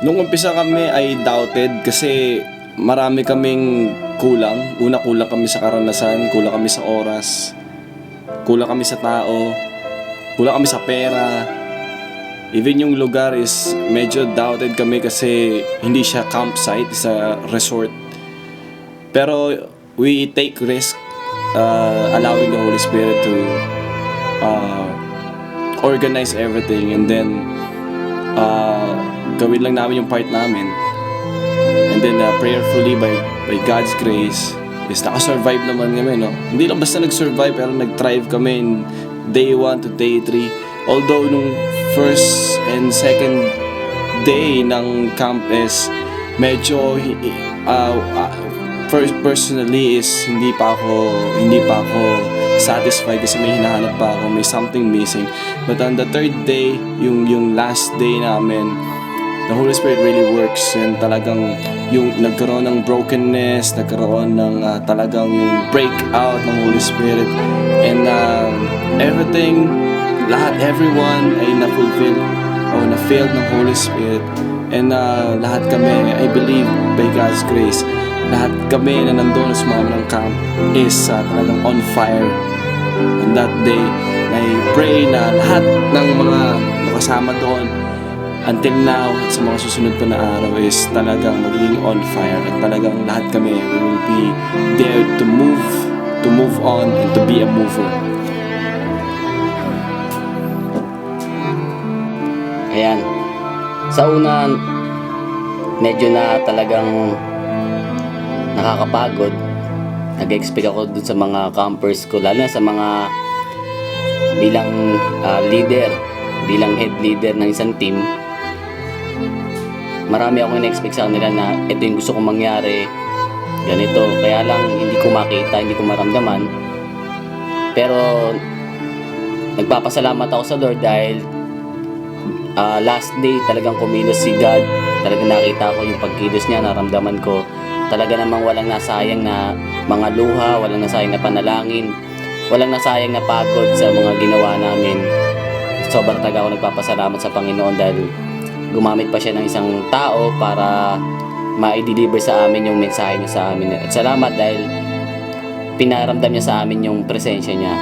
Nung umpisa kami ay doubted kasi marami kaming kulang. Una, kulang kami sa karanasan, kulang kami sa oras, kulang kami sa tao, kulang kami sa pera. Even yung lugar is medyo doubted kami kasi hindi siya campsite, it's a resort. Pero we take risk, allowing the Holy Spirit to organize everything, and then gawin lang namin yung part namin. And then prayerfully by God's grace is nakasurvive naman kami, no? Hindi lang basta nag-survive, pero nag-thrive kami in day 1 to day 3. Although nung first and second day ng camp is medyo personally is hindi pa ako satisfied kasi may hinahanap pa ako, may something missing. But on the third day, yung last day namin, the Holy Spirit really works, and talagang yung nagkaroon ng brokenness, nagkaroon ng talagang yung breakout ng Holy Spirit, and everything, everyone ay na-fulfill o na-filled ng Holy Spirit, and lahat kami, I believe by God's grace, lahat kami na nandun sa mga ng camp is talagang on fire. On that day, I pray na lahat ng mga nakasama doon until now at sa mga susunod pa na araw is talagang magiging on fire, at talagang lahat kami we will be there to move on and to be a mover. Ayan. Sa una, medyo na talagang nakakapagod. Nag-expect ako dun sa mga campers ko, lalo na sa mga bilang leader, bilang head leader ng isang team. Marami akong in-expect sa kanila na ito yung gusto kong mangyari, ganito. Kaya lang hindi ko makita, hindi ko maramdaman. Pero nagpapasalamat ako sa Lord dahil last day talagang kumilos si God. Talagang nakita ko yung pagkilos niya, naramdaman ko. Talaga namang walang nasayang na mga luha, walang nasayang na panalangin, walang nasayang na pagod sa mga ginawa namin. Sobrang talaga ako nagpapasalamat sa Panginoon dahil gumamit pa siya ng isang tao para ma-deliver sa amin yung mensahe niya sa amin. At salamat dahil pinaramdam niya sa amin yung presensya niya.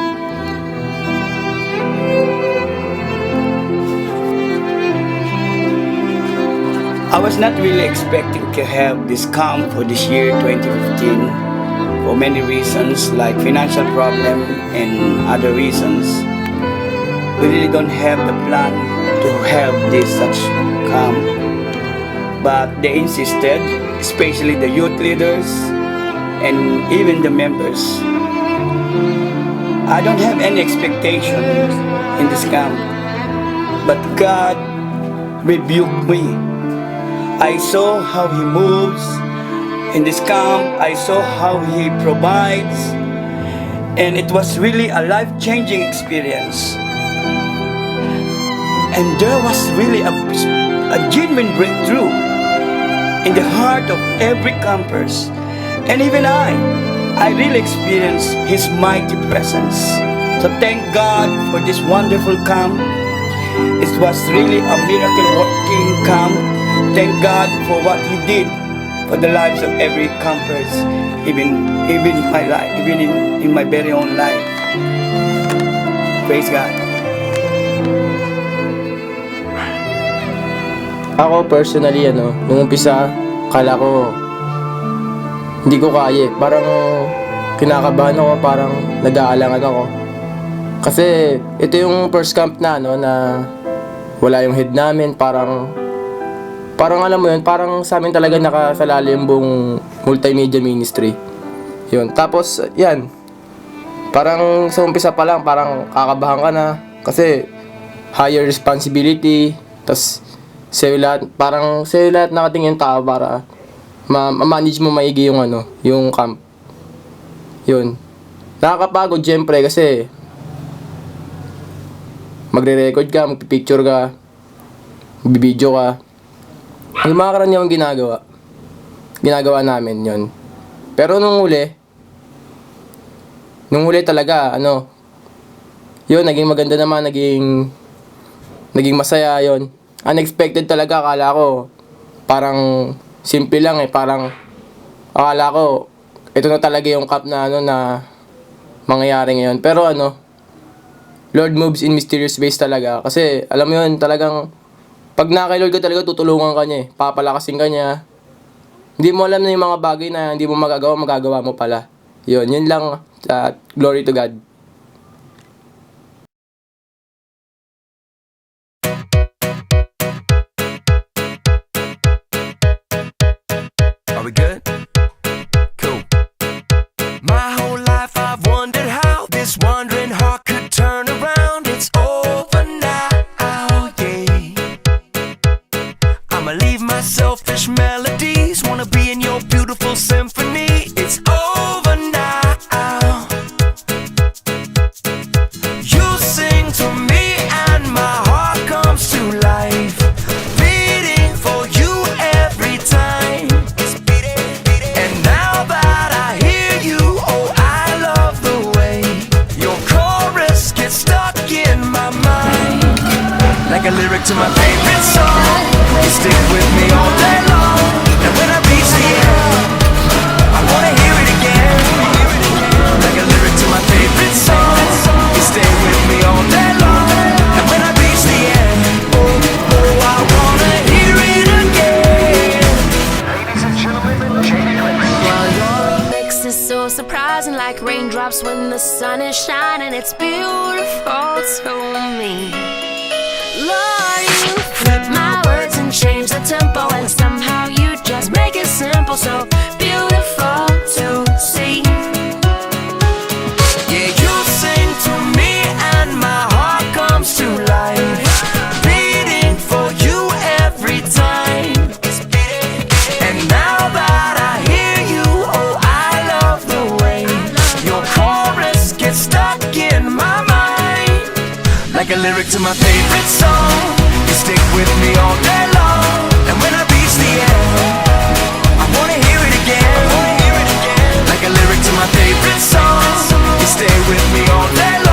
I was not really expecting to have this camp for this year 2015 for many reasons, like financial problem and other reasons. We really don't have the plan to have this such camp, but they insisted, especially the youth leaders and even the members. I don't have any expectations in this camp, but God rebuked me. I saw how He moves in this camp. I saw how He provides, and it was really a life-changing experience. And there was really a genuine breakthrough in the heart of every campers. And even I really experienced His mighty presence. So thank God for this wonderful camp. It was really a miracle-working camp. Thank God for what He did for the lives of every campers, even my life, even in my very own life. Praise God. Ako personally, nung umpisa, kala ko hindi ko kaya. Parang kinakabahan ako, parang nag-aalangan ako. Kasi ito yung first camp na na wala yung head namin, parang alam mo yun, parang sa amin talaga nakasalali yung buong multimedia ministry. Yun, tapos yan, parang sa umpisa pa lang, parang kakabahan ka na kasi higher responsibility, tapos sa'yo lahat nakatingin tao para ma-manage mo maigi yung yung camp. Yun, nakakapagod syempre kasi magre-record ka, magpipicture ka, bibidyo ka. Yung mga karaniwang ginagawa namin yon. Pero nung huli talaga, yun, naging maganda naman, naging masaya yon. Unexpected talaga, akala ko parang simple lang parang akala ko ito na talaga yung cup na na mangyayari ngayon. Pero Lord moves in mysterious ways talaga. Kasi alam mo yun, talagang pag na kay Lord ka talaga, tutulungan ka niya papalakasin ka niya. Hindi mo alam na yung mga bagay na hindi mo magagawa mo pala. Yun lang. Glory to God. Are we good? Cool. My whole life I've wondered how this wandering heart could turn around. It's over now, yeah. I'ma leave my selfish melodies. Wanna be in your beautiful symphony. It's over now. You sing to me and my heart comes to life. Beating for you every time. And now that I hear you, oh, I love the way your chorus gets stuck in my mind. Like a lyric to my favorite song. You stick with me all day long. And when I reach the end, I wanna hear it again. Like a lyric to my favorite song. You stay with me all day long. And when I reach the end, oh, I wanna hear it again. Ladies and gentlemen, Jamie Clinton. Well, your mix is so surprising, like raindrops when the sun is shining. It's beautiful to me. Lord, you flip my words and change the tempo, and somehow you just make it simple, so beautiful to see. Yeah, you sing to me and my heart comes to life. Beating for you every time. And now that I hear you, oh, I love the way your chorus gets stuck in my mind. Like a lyric to my favorite song. You stick with me all day long. And when I reach the end, I wanna hear it again. Like a lyric to my favorite song. You stay with me all day long.